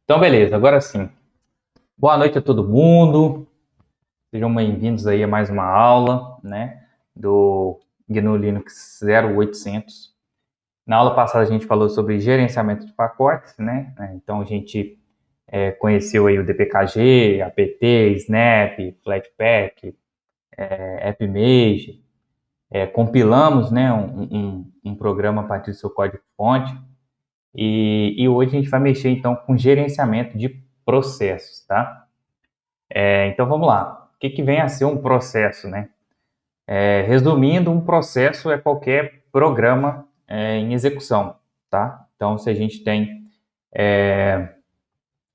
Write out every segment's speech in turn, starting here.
Então, beleza, agora sim. Boa noite a todo mundo. Sejam bem-vindos aí a mais uma aula, né, do GNU Linux 0800. Na aula passada a gente falou sobre gerenciamento de pacotes, né? Então a gente conheceu aí o dpkg, apt, snap, flatpak, appmage, compilamos, né, um programa a partir do seu código-fonte e hoje a gente vai mexer então com gerenciamento de processos, tá? Então vamos lá. O que vem a ser um processo, né? Resumindo, um processo é qualquer programa em execução, tá? Então, se a gente tem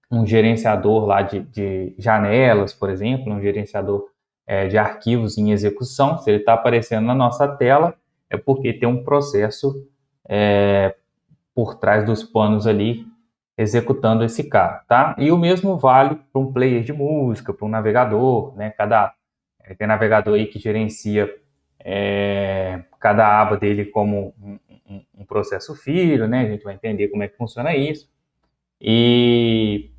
um gerenciador lá de janelas, por exemplo, um gerenciador de arquivos em execução, se ele está aparecendo na nossa tela, é porque tem um processo por trás dos panos ali executando esse cara, tá? E o mesmo vale para um player de música, para um navegador, né? Tem navegador aí que gerencia cada aba dele como um processo filho, né? A gente vai entender como é que funciona isso. E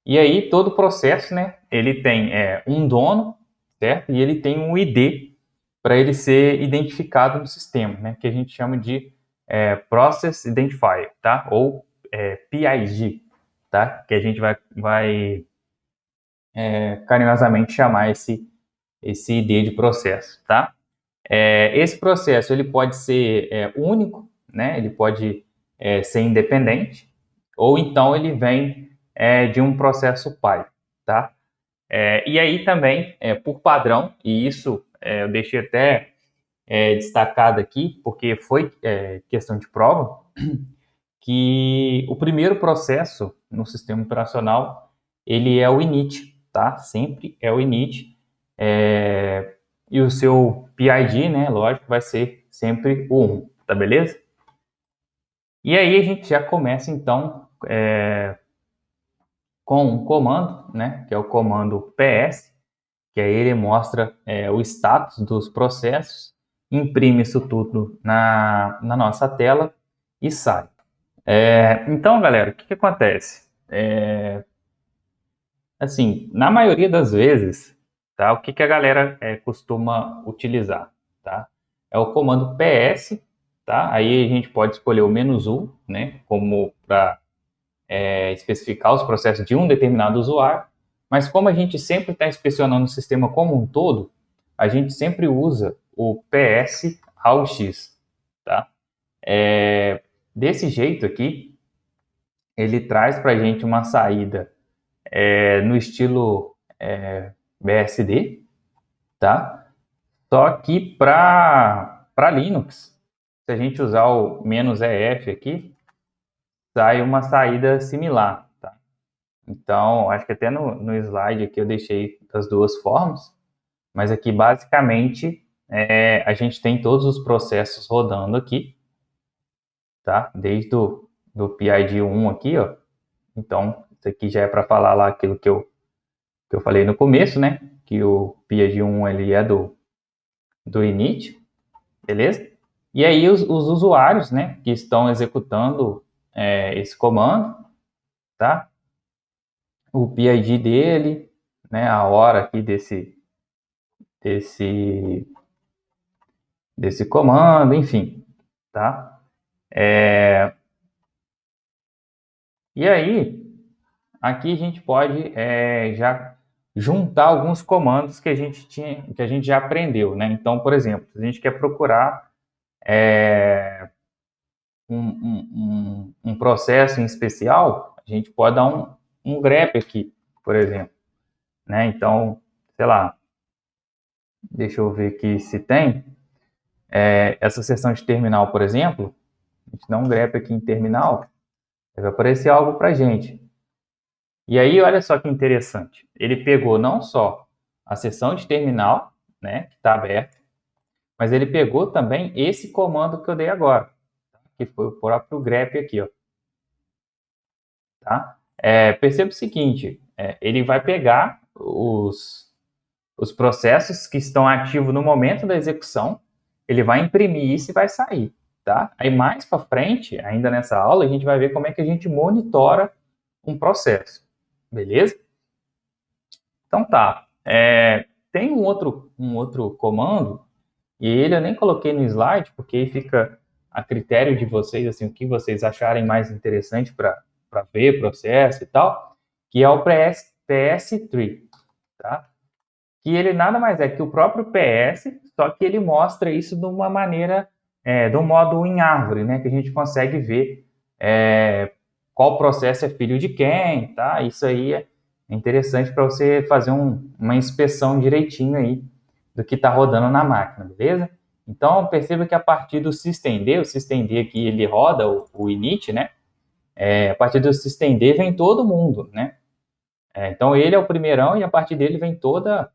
aí todo processo, né? Ele tem um dono, certo? E ele tem um ID para ele ser identificado no sistema, né? Que a gente chama de Process Identifier, tá? Ou PID, tá? Que a gente vai carinhosamente chamar esse ID de processo, tá? Esse processo ele pode ser único, né? Ele pode ser independente, ou então ele vem de um processo pai, tá? E aí também, por padrão, e isso eu deixei até destacado aqui, porque foi questão de prova, que o primeiro processo no sistema operacional ele é o init, tá? Sempre é o init. E o seu PID, né, lógico, vai ser sempre o 1, tá beleza? E aí a gente já começa então com um comando, né, que é o comando ps, que aí ele mostra o status dos processos, imprime isso tudo na nossa tela e sai. Então, galera, o que acontece? Assim, na maioria das vezes, tá? O que a galera costuma utilizar, tá? É o comando ps, tá? Aí a gente pode escolher o "-u", né? Como para especificar os processos de um determinado usuário. Mas como a gente sempre está inspecionando o sistema como um todo, a gente sempre usa o ps ao x, tá? Desse jeito aqui, ele traz para a gente uma saída no estilo BSD, tá? Só que para Linux, se a gente usar o "-ef" aqui, sai uma saída similar, tá? Então, acho que até no slide aqui eu deixei das duas formas, mas aqui basicamente a gente tem todos os processos rodando aqui, tá? Desde do PID 1 aqui, ó. Então, isso aqui já é para falar lá aquilo que eu falei no começo, né? Que o PID 1 ele é do init, beleza? E aí os usuários, né, que estão executando esse comando, tá? O PID dele, né, a hora aqui desse, desse comando, enfim, tá? E aí, aqui a gente pode já juntar alguns comandos que a gente que a gente já aprendeu, né? Então, por exemplo, se a gente quer procurar um processo em especial, a gente pode dar um grep aqui, por exemplo, né? Então, sei lá, deixa eu ver aqui se tem. Essa seção de terminal, por exemplo, a gente dá um grep aqui em terminal, vai aparecer algo para a gente. E aí, olha só que interessante. Ele pegou não só a seção de terminal, né, que está aberta, mas ele pegou também esse comando que eu dei agora, que foi o próprio grep aqui, ó. Tá? Perceba o seguinte, ele vai pegar os processos que estão ativos no momento da execução, ele vai imprimir isso e vai sair. Tá? Aí mais para frente, ainda nessa aula, a gente vai ver como é que a gente monitora um processo, beleza? Então tá, tem um outro comando, e ele eu nem coloquei no slide, porque aí fica a critério de vocês, assim, o que vocês acharem mais interessante para ver processo e tal, que é o PS3, tá? Que ele nada mais é que o próprio PS, só que ele mostra isso de uma maneira, de um modo em árvore, né? Que a gente consegue ver qual processo é filho de quem, tá? Isso aí é interessante para você fazer uma inspeção direitinho aí do que está rodando na máquina, beleza? Então, perceba que a partir do systemd, o systemd aqui ele roda o init, né? A partir do systemd vem todo mundo, né? Então, ele é o primeirão e a partir dele vem toda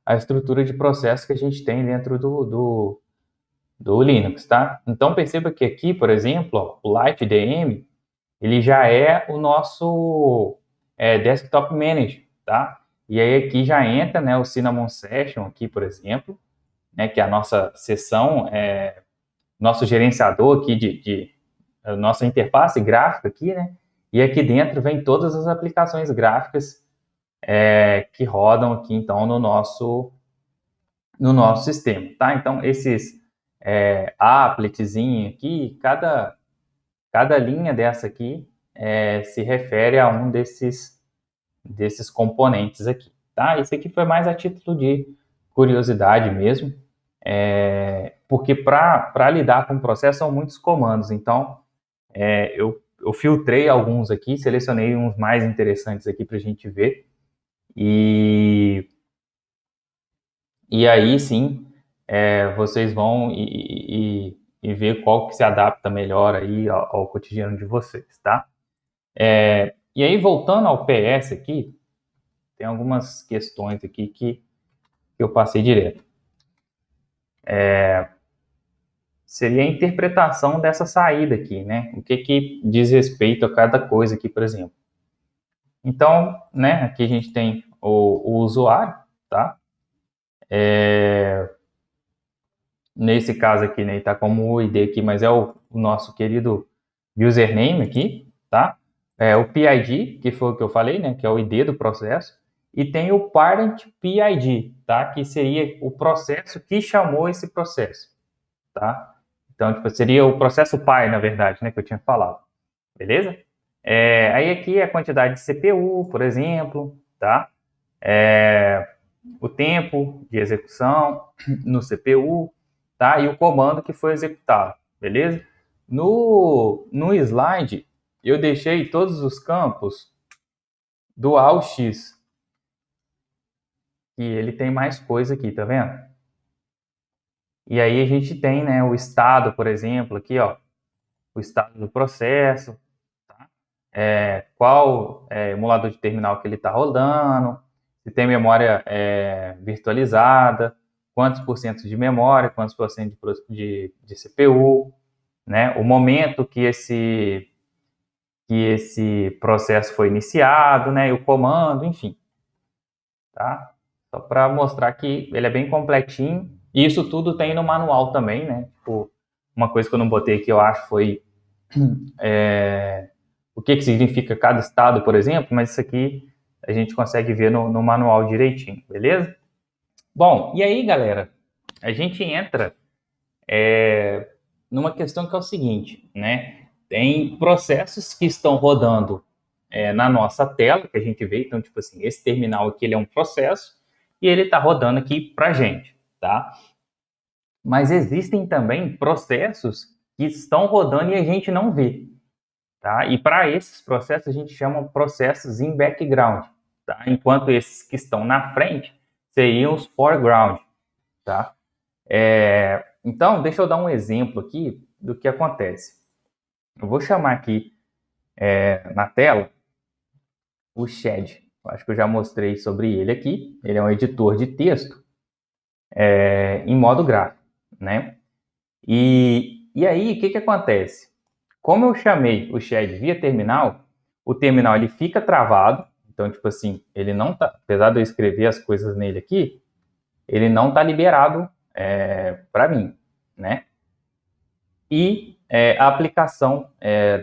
a estrutura de processo que a gente tem dentro do Linux, tá? Então, perceba que aqui, por exemplo, ó, o LightDM, ele já é o nosso Desktop Manager, tá? E aí aqui já entra, né, o Cinnamon Session aqui, por exemplo, né, que é a nossa seção, nosso gerenciador aqui a nossa interface gráfica aqui, né? E aqui dentro vem todas as aplicações gráficas que rodam aqui, então, no nosso sistema, tá? Então, esses appletzinho aqui, cada linha dessa aqui se refere a um desses componentes aqui, tá? Isso aqui foi mais a título de curiosidade mesmo, porque para lidar com o processo são muitos comandos, então eu filtrei alguns aqui, selecionei uns mais interessantes aqui para a gente ver, e aí sim vocês vão e ver qual que se adapta melhor aí ao cotidiano de vocês, tá? E aí, voltando ao PS aqui, tem algumas questões aqui que eu passei direto. Seria a interpretação dessa saída aqui, né? O que diz respeito a cada coisa aqui, por exemplo. Então, né, aqui a gente tem o usuário, tá? Nesse caso aqui, né, está como o ID aqui, mas é o nosso querido username aqui, tá? O PID, que foi o que eu falei, né, que é o ID do processo, e tem o parent PID, tá? Que seria o processo que chamou esse processo, tá? Então, tipo, seria o processo pai, na verdade, né, que eu tinha falado, beleza? Aí aqui é a quantidade de CPU, por exemplo, tá? O tempo de execução no CPU, tá? E o comando que foi executado, beleza? No slide, eu deixei todos os campos do AUX, e ele tem mais coisa aqui, tá vendo? E aí a gente tem, né, o estado, por exemplo, aqui, ó, o estado do processo, tá? Qual emulador de terminal que ele está rodando, se tem memória virtualizada, quantos por cento de memória, quantos por cento de CPU, né? O momento que esse processo foi iniciado, né? E o comando, enfim, tá? Só para mostrar que ele é bem completinho. E isso tudo tem no manual também, né? Tipo, uma coisa que eu não botei aqui, eu acho, foi o que significa cada estado, por exemplo, mas isso aqui a gente consegue ver no manual direitinho, beleza? Bom, e aí, galera, a gente entra numa questão que é o seguinte, né? Tem processos que estão rodando na nossa tela, que a gente vê, então, tipo assim, esse terminal aqui ele é um processo e ele está rodando aqui para gente, tá? Mas existem também processos que estão rodando e a gente não vê, tá? E para esses processos a gente chama processos em background, tá? Enquanto esses que estão na frente seriam os foreground, tá? Então, deixa eu dar um exemplo aqui do que acontece. Eu vou chamar aqui na tela o Shed. Acho que eu já mostrei sobre ele aqui. Ele é um editor de texto em modo gráfico, né? E aí, o que acontece? Como eu chamei o Shed via terminal, o terminal ele fica travado. Então, tipo assim, ele não tá, apesar de eu escrever as coisas nele aqui, ele não tá liberado para mim, né? E a aplicação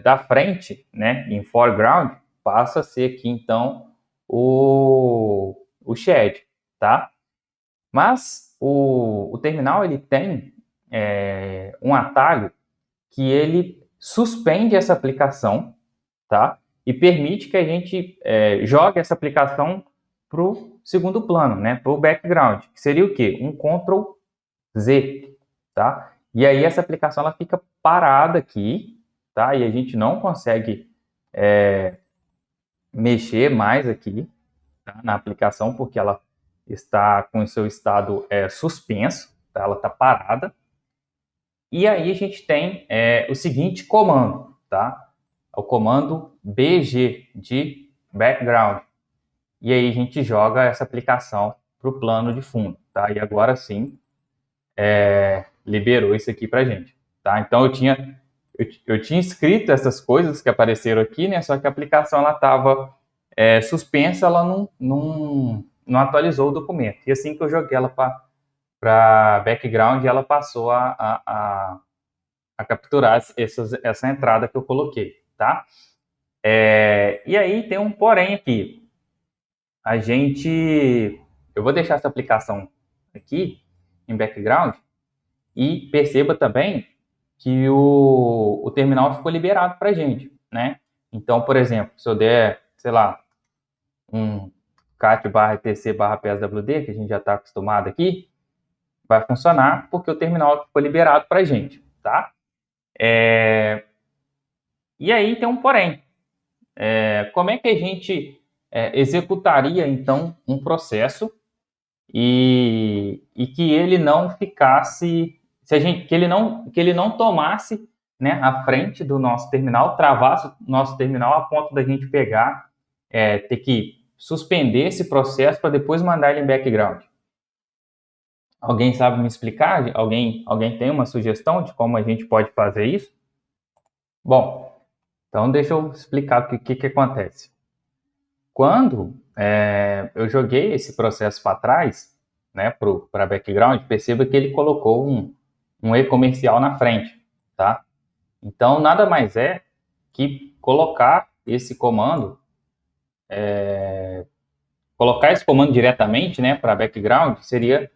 da frente, né, em foreground, passa a ser aqui, então, o shed, tá? Mas o terminal, ele tem um atalho que ele suspende essa aplicação, tá? E permite que a gente jogue essa aplicação para o segundo plano, né? Para o background, que seria o quê? Um Ctrl Z, tá? E aí essa aplicação ela fica parada aqui, tá? E a gente não consegue mexer mais aqui, tá? Na aplicação, porque ela está com o seu estado suspenso, tá? Ela está parada. E aí a gente tem o seguinte comando, tá? O comando BG de background. E aí a gente joga essa aplicação para o plano de fundo, tá? E agora sim liberou isso aqui para gente, tá? Então eu tinha escrito essas coisas que apareceram aqui, né? Só que a aplicação ela estava suspensa, ela não atualizou o documento. E assim que eu joguei ela para background, ela passou a capturar essa entrada que eu coloquei, tá? E aí tem um porém aqui. Eu vou deixar essa aplicação aqui em background e perceba também que o terminal ficou liberado para a gente, né? Então, por exemplo, se eu der, sei lá, um cat/etc/pswd, que a gente já está acostumado aqui, vai funcionar porque o terminal ficou liberado para a gente, tá? E aí tem um porém. Como é que a gente executaria, então, um processo e que ele não ficasse, que ele não tomasse, né, a frente do nosso terminal, travasse o nosso terminal a ponto da gente pegar, ter que suspender esse processo para depois mandar ele em background? Alguém sabe me explicar? Alguém tem uma sugestão de como a gente pode fazer isso? Bom, então deixa eu explicar o que acontece. Quando eu joguei esse processo para trás, né, para background, perceba que ele colocou um e-comercial na frente, tá? Então, nada mais é que colocar esse comando diretamente, né, para background, seria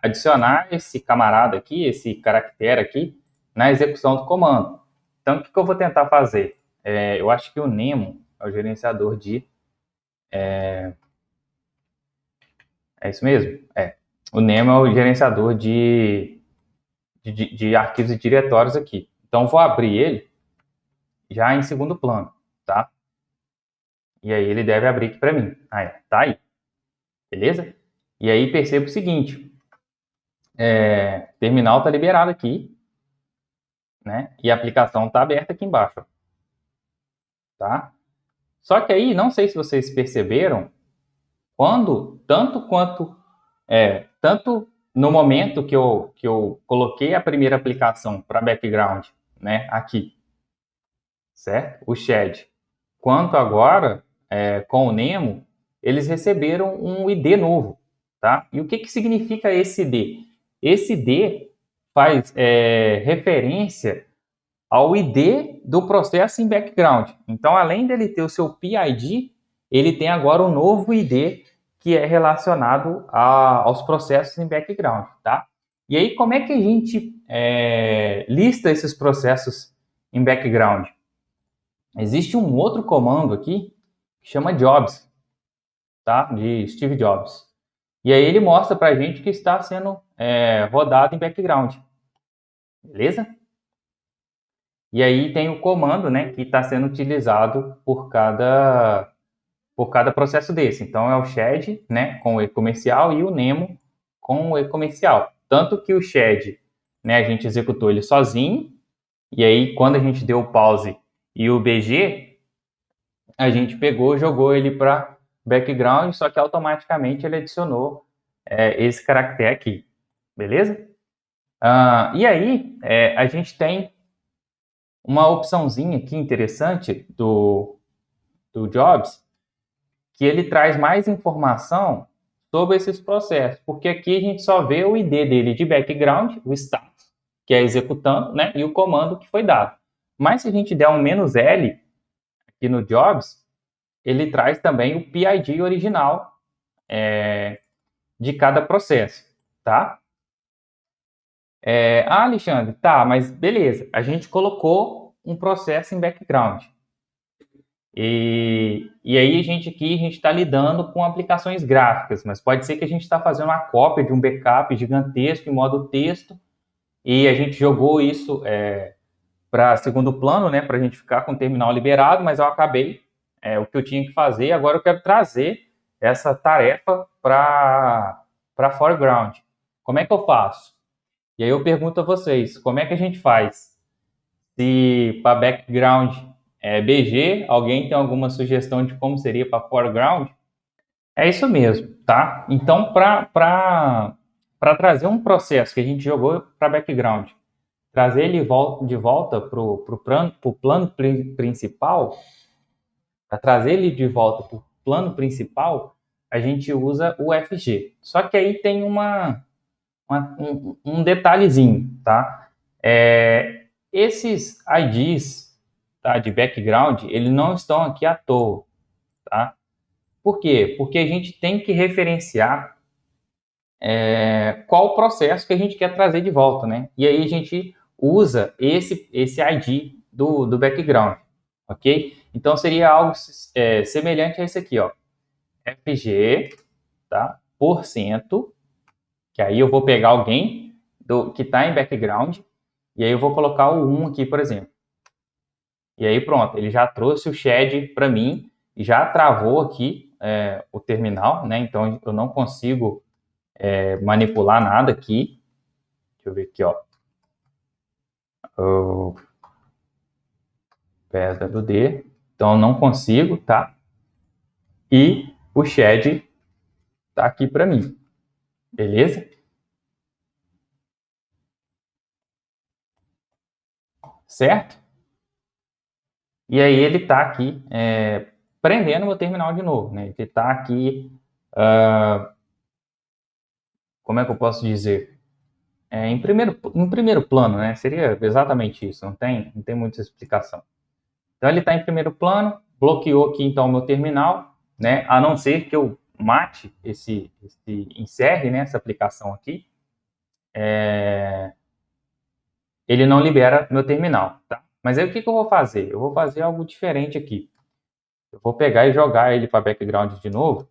adicionar esse camarada aqui, esse caractere aqui, na execução do comando. Então, o que eu vou tentar fazer? Eu acho que o Nemo é o gerenciador de... É isso mesmo? O Nemo é o gerenciador de arquivos e diretórios aqui. Então, vou abrir ele já em segundo plano, tá? E aí ele deve abrir aqui para mim. Tá aí. Beleza? E aí perceba o seguinte. Terminal está liberado aqui, né? E a aplicação está aberta aqui embaixo, tá? Só que aí, não sei se vocês perceberam, tanto no momento que eu coloquei a primeira aplicação para background, né, aqui, certo? O Shed, quanto agora, com o Nemo, eles receberam um ID novo, tá? E o que significa esse ID? Esse ID faz referência ao ID do processo em background. Então, além dele ter o seu PID, ele tem agora um novo ID que é relacionado aos processos em background, tá? E aí, como é que a gente lista esses processos em background? Existe um outro comando aqui que chama jobs, tá? De Steve Jobs. E aí ele mostra para a gente que está sendo rodado em background, beleza? E aí tem o comando, né, que está sendo utilizado por cada processo desse. Então é o shed, né, com o e-comercial e o Nemo com o e-comercial. Tanto que o shed, né, a gente executou ele sozinho, e aí quando a gente deu o pause e o BG, a gente pegou, jogou ele para background, só que automaticamente ele adicionou esse caractere aqui, beleza? E aí a gente tem uma opçãozinha aqui interessante do Jobs, que ele traz mais informação sobre esses processos, porque aqui a gente só vê o ID dele de background, o status, que é executando, né, e o comando que foi dado. Mas se a gente der um "-l" aqui no jobs, ele traz também o PID original de cada processo, tá? Alexandre, tá, mas beleza, a gente colocou um processo em background. E aí a gente está lidando com aplicações gráficas, mas pode ser que a gente está fazendo uma cópia de um backup gigantesco em modo texto e a gente jogou isso para segundo plano, né, para a gente ficar com o terminal liberado, mas eu acabei o que eu tinha que fazer. Agora eu quero trazer essa tarefa para foreground. Como é que eu faço? E aí eu pergunto a vocês, como é que a gente faz? Se para background é BG, alguém tem alguma sugestão de como seria para foreground? É isso mesmo, tá? Então, para trazer um processo que a gente jogou para background, trazer ele de volta para o plano principal, para trazer ele de volta para o plano principal, a gente usa o FG. Só que aí tem um detalhezinho, tá? Esses IDs, tá, de background, eles não estão aqui à toa, tá? Por quê? Porque a gente tem que referenciar qual o processo que a gente quer trazer de volta, né? E aí a gente usa esse ID do background, ok? Então seria algo semelhante a esse aqui, ó, FG, tá? Porcento, que aí eu vou pegar alguém que está em background, e aí eu vou colocar o 1 aqui, por exemplo. E aí pronto, ele já trouxe o shed para mim, já travou aqui o terminal, né? Então eu não consigo manipular nada aqui. Deixa eu ver aqui, ó. O PSWD. Então eu não consigo, tá? E o shed tá aqui para mim. Beleza? Certo? E aí ele tá aqui prendendo meu terminal de novo, né? Ele tá aqui, como é que eu posso dizer? Em primeiro plano, né? Seria exatamente isso, não tem muita explicação. Então ele está em primeiro plano, bloqueou aqui então o meu terminal, né? A não ser que eu mate encerre, né, essa aplicação aqui, ele não libera meu terminal, tá? Mas aí o que eu vou fazer? Eu vou fazer algo diferente aqui. Eu vou pegar e jogar ele para background de novo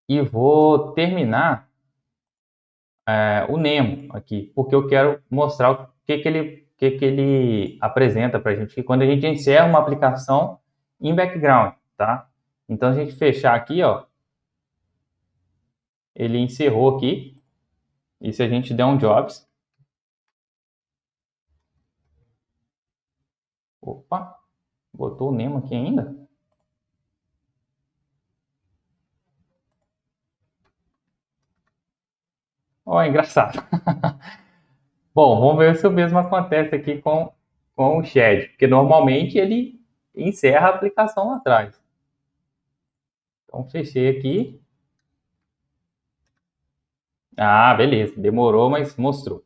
e vou terminar o Nemo aqui, porque eu quero mostrar o que ele apresenta para a gente quando a gente encerra uma aplicação em background, tá? Então, a gente fechar aqui, ó, ele encerrou aqui, e se a gente der um jobs, opa, botou o Nemo aqui ainda? Ó, engraçado. Bom, vamos ver se o mesmo acontece aqui com o Shed, porque normalmente ele encerra a aplicação lá atrás. Então, fechei aqui. Ah, beleza, demorou, mas mostrou.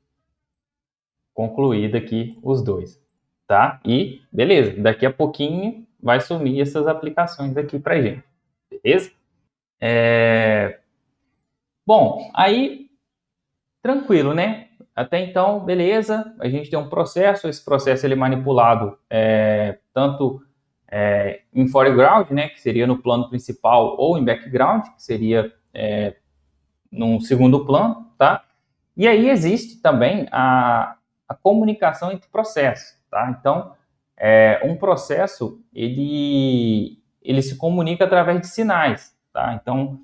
Concluído aqui os dois, tá? E beleza, daqui a pouquinho vai sumir essas aplicações aqui pra gente, beleza? Bom, aí tranquilo, né? Até então, beleza, a gente tem um processo, esse processo ele é manipulado tanto em foreground, né, que seria no plano principal, ou em background, que seria num segundo plano, tá? E aí existe também a comunicação entre processos, tá? Então, um processo, ele se comunica através de sinais, tá? Então,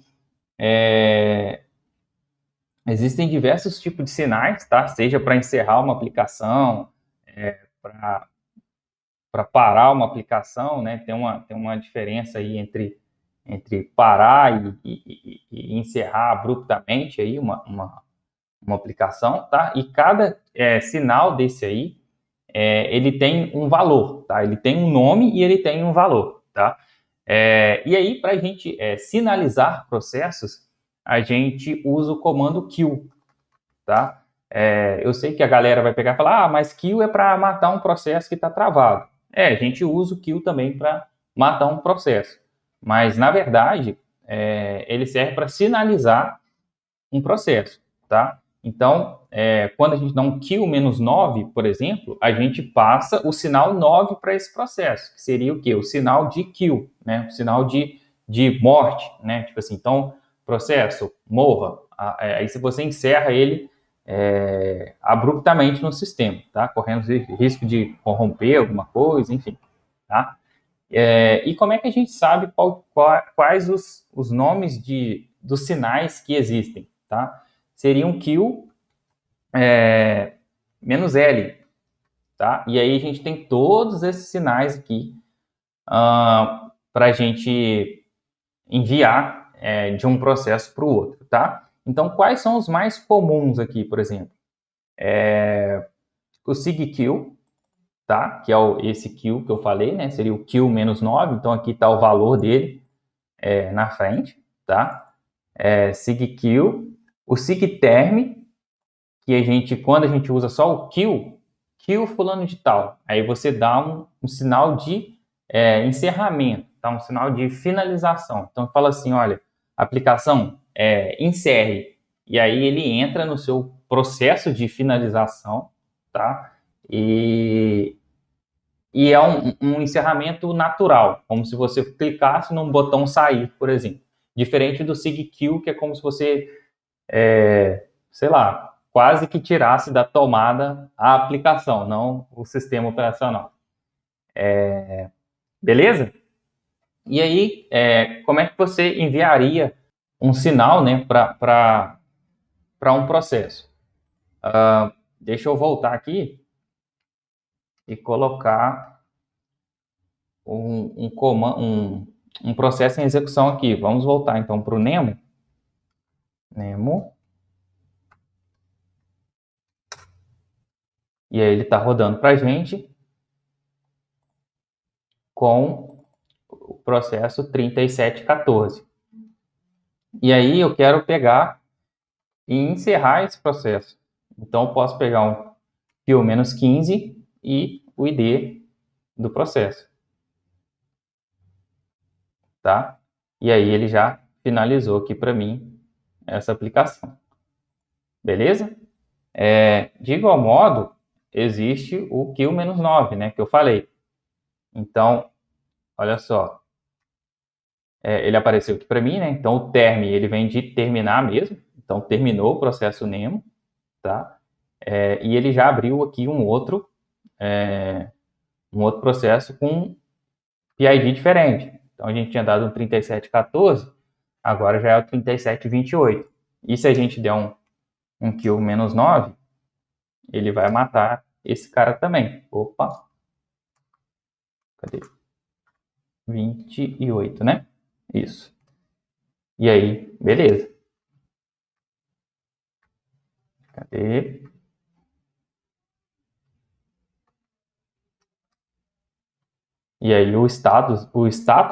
existem diversos tipos de sinais, tá? Seja para encerrar uma aplicação, para parar uma aplicação, né? Tem uma diferença aí entre parar e encerrar abruptamente aí uma aplicação, tá? E cada sinal desse aí, ele tem um valor, tá? Ele tem um nome e ele tem um valor, tá? E aí, para a gente sinalizar processos, a gente usa o comando kill, tá? Eu sei que a galera vai pegar e falar, mas kill é para matar um processo que está travado. A gente usa o kill também para matar um processo. Mas, na verdade, ele serve para sinalizar um processo, tá? Então, quando a gente dá um kill -9, por exemplo, a gente passa o sinal 9 para esse processo, que seria o quê? O sinal de kill, né? O sinal de morte, né? Tipo assim, então, processo, morra. Aí se você encerra ele abruptamente no sistema, tá? Correndo risco de corromper alguma coisa, enfim, tá? E como é que a gente sabe quais os nomes dos sinais que existem, tá? Seria um kill -L, tá? E aí a gente tem todos esses sinais aqui para a gente enviar de um processo para o outro, tá? Então, quais são os mais comuns aqui, por exemplo? O SIGKILL, tá? Que é esse kill que eu falei, né? Seria o kill -9, então aqui está o valor dele na frente, tá? SIGKILL, o SIGTERM, que quando a gente usa só o kill fulano de tal, aí você dá um sinal de encerramento, tá? Um sinal de finalização. Então fala assim, olha, aplicação encerre, e aí ele entra no seu processo de finalização, tá? E é um encerramento natural, como se você clicasse num botão sair, por exemplo. Diferente do SIGKILL, que é como se você, sei lá, quase que tirasse da tomada a aplicação, não o sistema operacional. Beleza? E aí, como é que você enviaria um sinal, né, para um processo? Deixa eu voltar aqui e colocar um processo em execução aqui. Vamos voltar então para o Nemo. Nemo. E aí ele está rodando para a gente com o processo 3714. E aí eu quero pegar e encerrar esse processo. Então eu posso pegar um kill -15 e o ID do processo. Tá? E aí ele já finalizou aqui para mim essa aplicação. Beleza? De igual modo, existe o kill -9, né, que eu falei. Então, olha só, ele apareceu aqui para mim, né? Então o term ele vem de terminar mesmo. Então terminou o processo Nemo, tá? E ele já abriu aqui um outro processo com PID diferente. Então a gente tinha dado um 3714, agora já é o 3728. E se a gente der um kill -9, ele vai matar esse cara também. Opa! Cadê? 28, né? Isso. E aí, beleza. Cadê? E aí o status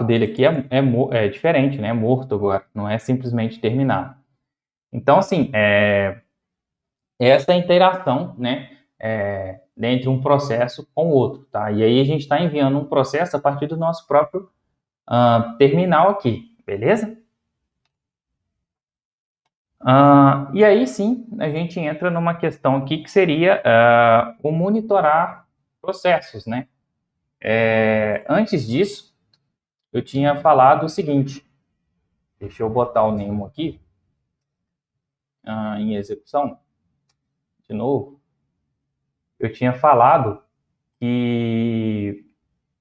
dele aqui é diferente, né? É morto agora, não é simplesmente terminado. Então, assim, essa é a interação, né? Entre um processo com o outro, tá? E aí a gente está enviando um processo a partir do nosso próprio terminal aqui, beleza? E aí sim, a gente entra numa questão aqui que seria o monitorar processos, né? Antes disso, eu tinha falado o seguinte, deixa eu botar o Nemo aqui em execução, de novo. Eu tinha falado que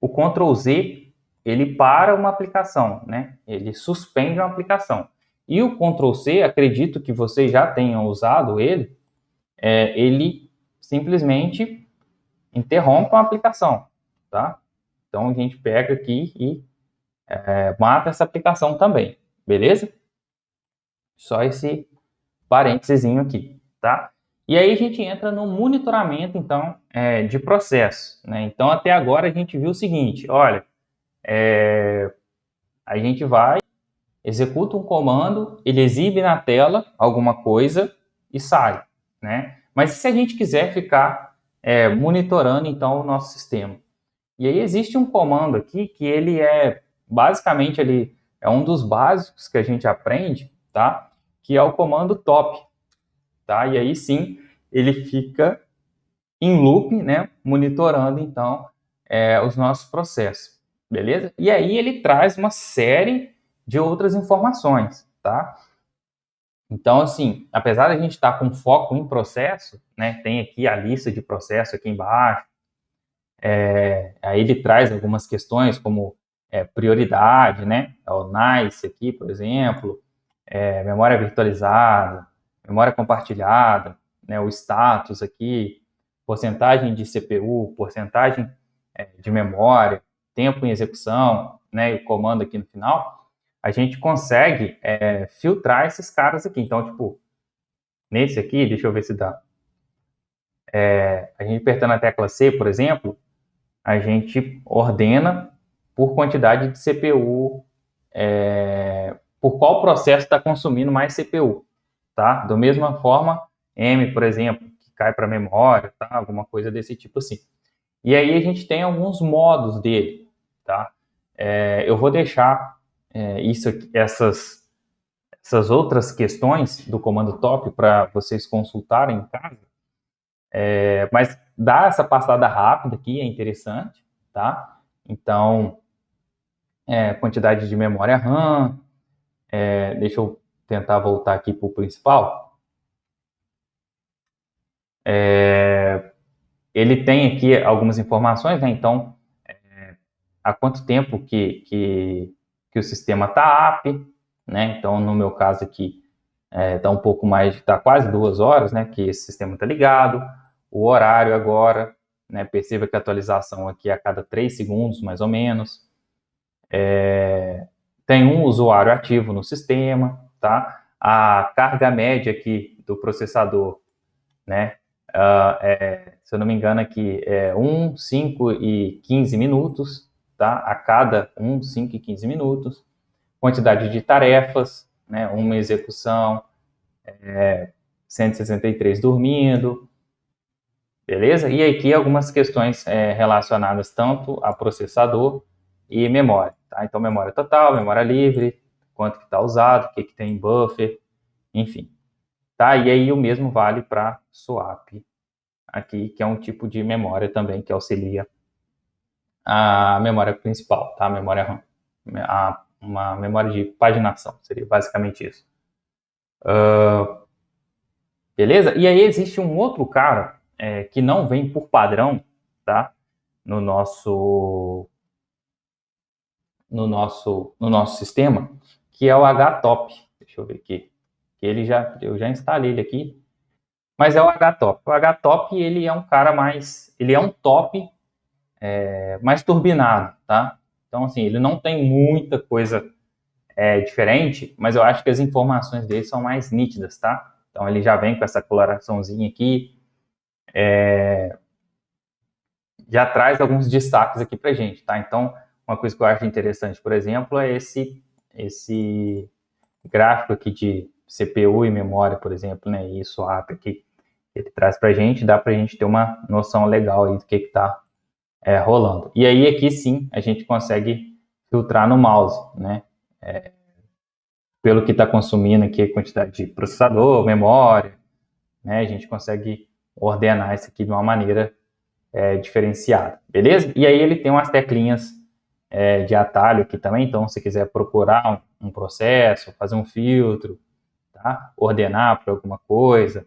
o Ctrl Z, ele para uma aplicação, né? Ele suspende uma aplicação. E o Ctrl C, acredito que vocês já tenham usado ele, ele simplesmente interrompe uma aplicação, tá? Então a gente pega aqui e mata essa aplicação também, beleza? Só esse parênteses aqui, tá? E aí a gente entra no monitoramento, então, de processo, né? Então, até agora a gente viu o seguinte, olha, a gente vai, executa um comando, ele exibe na tela alguma coisa e sai, né? Mas e se a gente quiser ficar monitorando, então, o nosso sistema? E aí existe um comando aqui que ele basicamente, ele é um dos básicos que a gente aprende, tá? Que é o comando top, tá? E aí sim, ele fica em loop, né? Monitorando, então, os nossos processos, beleza? E aí ele traz uma série de outras informações, tá? Então, assim, apesar de a gente estar com foco em processo, né? Tem aqui a lista de processo aqui embaixo, aí ele traz algumas questões como prioridade, né? O NICE aqui, por exemplo, memória virtualizada, memória compartilhada, né? O status aqui, porcentagem de CPU, porcentagem de memória, tempo em execução, né? E o comando aqui no final, a gente consegue filtrar esses caras aqui. Então, tipo, nesse aqui, deixa eu ver se dá. A gente apertando a tecla C, por exemplo, a gente ordena por quantidade de CPU, por qual processo está consumindo mais CPU, tá? Da mesma forma, M, por exemplo, que cai para a memória, tá? Alguma coisa desse tipo assim. E aí a gente tem alguns modos dele, tá? Eu vou deixar essas outras questões do comando top para vocês consultarem em casa, mas dar essa passada rápida aqui é interessante, tá? Então, quantidade de memória RAM, deixa eu tentar voltar aqui para o principal. Ele tem aqui algumas informações, né? Então, há quanto tempo que o sistema está up, né? Então, no meu caso aqui, está um pouco mais, está quase 2 horas, né? Que esse sistema está ligado. O horário agora, né? Perceba que a atualização aqui é a cada 3 segundos, mais ou menos. Tem um usuário ativo no sistema, tá? A carga média aqui do processador, né? Se eu não me engano aqui, 1, 5 e 15 minutos, tá? A cada 1, 5 e 15 minutos. Quantidade de tarefas, né? Uma execução, 163 dormindo, beleza? E aqui algumas questões relacionadas tanto a processador e memória, tá? Então, memória total, memória livre, quanto que está usado, o que tem em buffer, enfim. Tá? E aí o mesmo vale para swap aqui, que é um tipo de memória também que auxilia a memória principal, tá? A memória RAM. Uma memória de paginação, seria basicamente isso. Beleza? E aí existe um outro cara que não vem por padrão, tá? No nosso sistema, que é o HTOP. Deixa eu ver aqui. Eu já instalei ele aqui, mas é o HTOP. O HTOP, ele é um cara ele é um top mais turbinado, tá? Então, assim, ele não tem muita coisa diferente, mas eu acho que as informações dele são mais nítidas, tá? Então, ele já vem com essa coloraçãozinha aqui, já traz alguns destaques aqui pra gente, tá? Então, uma coisa que eu acho interessante, por exemplo, é esse gráfico aqui de CPU e memória, por exemplo, né? E swap aqui, ele traz pra gente, dá pra gente ter uma noção legal aí do que tá rolando. E aí aqui sim a gente consegue filtrar no mouse, né? Pelo que está consumindo aqui a quantidade de processador, memória, né? A gente consegue ordenar isso aqui de uma maneira diferenciada, beleza? E aí ele tem umas teclinhas de atalho aqui também, então se quiser procurar um processo, fazer um filtro, tá? Ordenar para alguma coisa,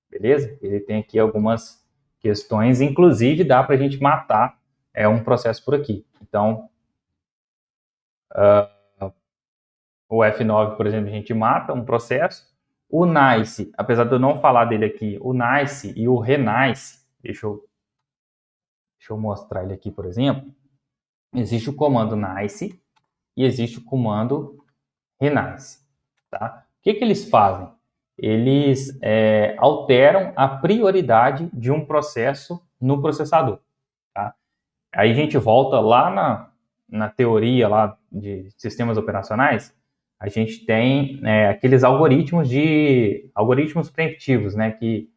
beleza? Ele tem aqui algumas questões, inclusive dá para a gente matar um processo por aqui. Então, o F9, por exemplo, a gente mata um processo. O NICE, apesar de eu não falar dele aqui, o NICE e o RENICE, deixa eu mostrar ele aqui, por exemplo. Existe o comando NICE e existe o comando RENICE, tá? O que eles fazem? Eles alteram a prioridade de um processo no processador, tá? Aí a gente volta lá na teoria lá de sistemas operacionais, a gente tem aqueles algoritmos preemptivos, né, que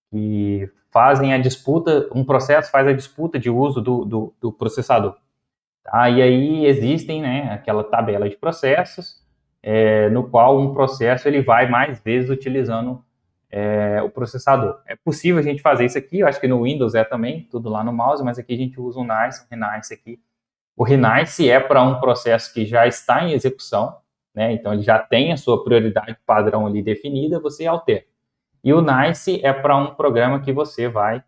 que fazem a disputa, um processo faz a disputa de uso do processador. Tá? E aí existem, né, aquela tabela de processos, no qual um processo ele vai mais vezes utilizando o processador. É possível a gente fazer isso aqui, eu acho que no Windows é também, tudo lá no mouse, mas aqui a gente usa o Nice, o Renice aqui. O Renice é para um processo que já está em execução, né? Então ele já tem a sua prioridade padrão ali definida, você altera. E o Nice é para um programa que você vai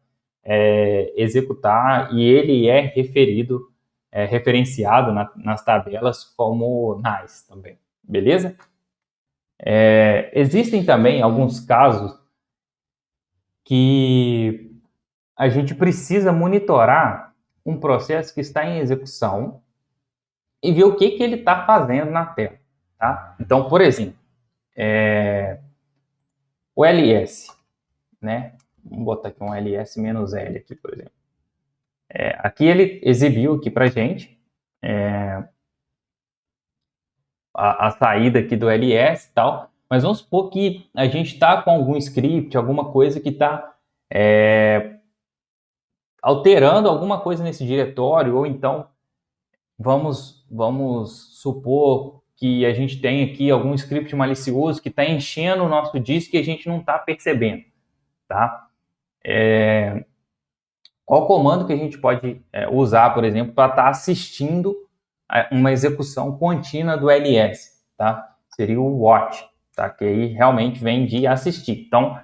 executar e ele é referido, referenciado nas tabelas como Nice também, beleza? Existem também alguns casos que a gente precisa monitorar um processo que está em execução e ver o que ele está fazendo na tela. Tá? Então, por exemplo, o ls, né? Vamos botar aqui um ls-l aqui, por exemplo. Aqui ele exibiu aqui para a gente a saída aqui do ls e tal, mas vamos supor que a gente está com algum script, alguma coisa que está alterando alguma coisa nesse diretório, ou então vamos supor que a gente tem aqui algum script malicioso que está enchendo o nosso disco e a gente não está percebendo, tá? Qual comando que a gente pode usar, por exemplo, para estar assistindo uma execução contínua do ls, tá? Seria o watch, tá? Que aí realmente vem de assistir. Então,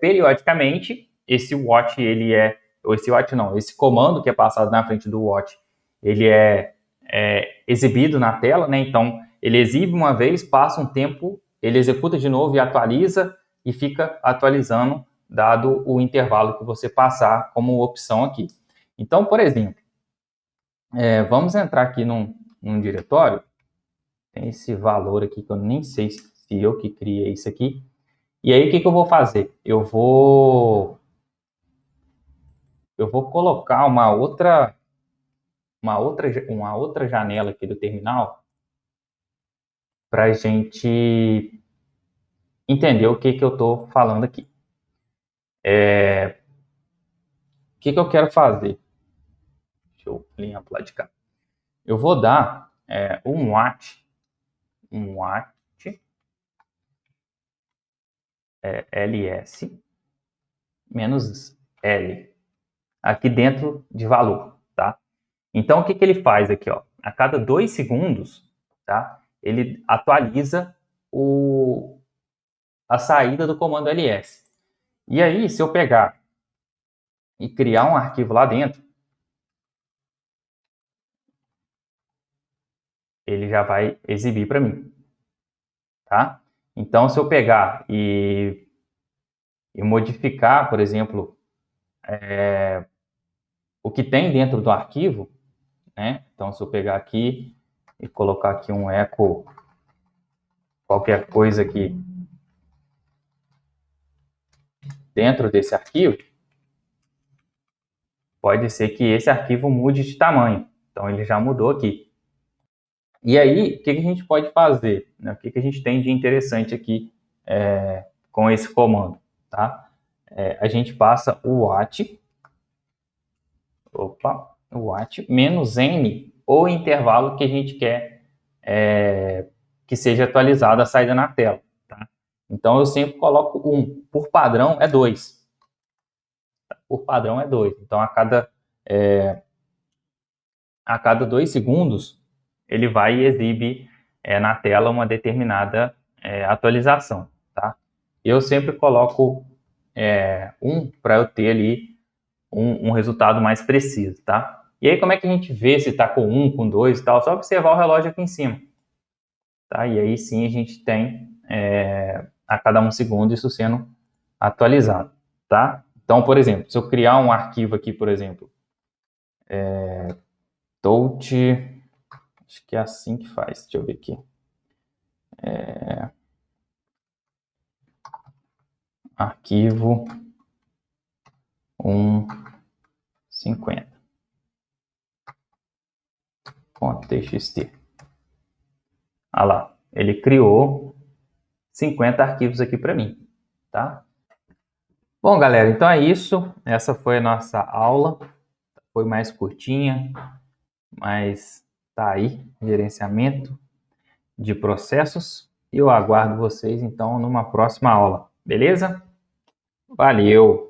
periodicamente, esse watch, esse comando que é passado na frente do watch, ele é exibido na tela, né? Então, ele exibe uma vez, passa um tempo, ele executa de novo e atualiza e fica atualizando dado o intervalo que você passar como opção aqui. Então, por exemplo, vamos entrar aqui num diretório, tem esse valor aqui que eu nem sei se eu que criei isso aqui, e aí o que eu vou fazer? Eu vou colocar uma outra janela aqui do terminal para a gente entender o que eu estou falando aqui. O que eu quero fazer? Deixa eu limpar para lá de cá. Eu vou dar um watt ls menos L aqui dentro de valor, tá? Então, o que ele faz aqui, ó? A cada 2 segundos, tá? Ele atualiza a saída do comando ls. E aí, se eu pegar e criar um arquivo lá dentro, ele já vai exibir para mim, tá? Então, se eu pegar e modificar, por exemplo, o que tem dentro do arquivo, né? Então, se eu pegar aqui e colocar aqui um echo, qualquer coisa aqui dentro desse arquivo, pode ser que esse arquivo mude de tamanho. Então, ele já mudou aqui. E aí, o que a gente pode fazer? Né? O que a gente tem de interessante aqui com esse comando? Tá? A gente passa o watch menos n, ou intervalo que a gente quer que seja atualizado a saída na tela. Tá? Então, eu sempre coloco 1. Por padrão, é 2. Por padrão, é 2. Então, a cada 2 segundos, ele vai e exibe na tela uma determinada atualização. Tá? Eu sempre coloco 1 para eu ter ali um resultado mais preciso. Tá? E aí, como é que a gente vê se está com 1, com 2 e tal? Só observar o relógio aqui em cima. Tá? E aí sim a gente tem a cada 1 segundo isso sendo atualizado. Tá? Então, por exemplo, se eu criar um arquivo aqui, por exemplo, touch, acho que é assim que faz, deixa eu ver aqui. Arquivo 150.txt. Ah lá, ele criou 50 arquivos aqui para mim, tá? Bom, galera, então é isso. Essa foi a nossa aula. Foi mais curtinha, mas tá aí, gerenciamento de processos. E eu aguardo vocês, então, numa próxima aula. Beleza? Valeu!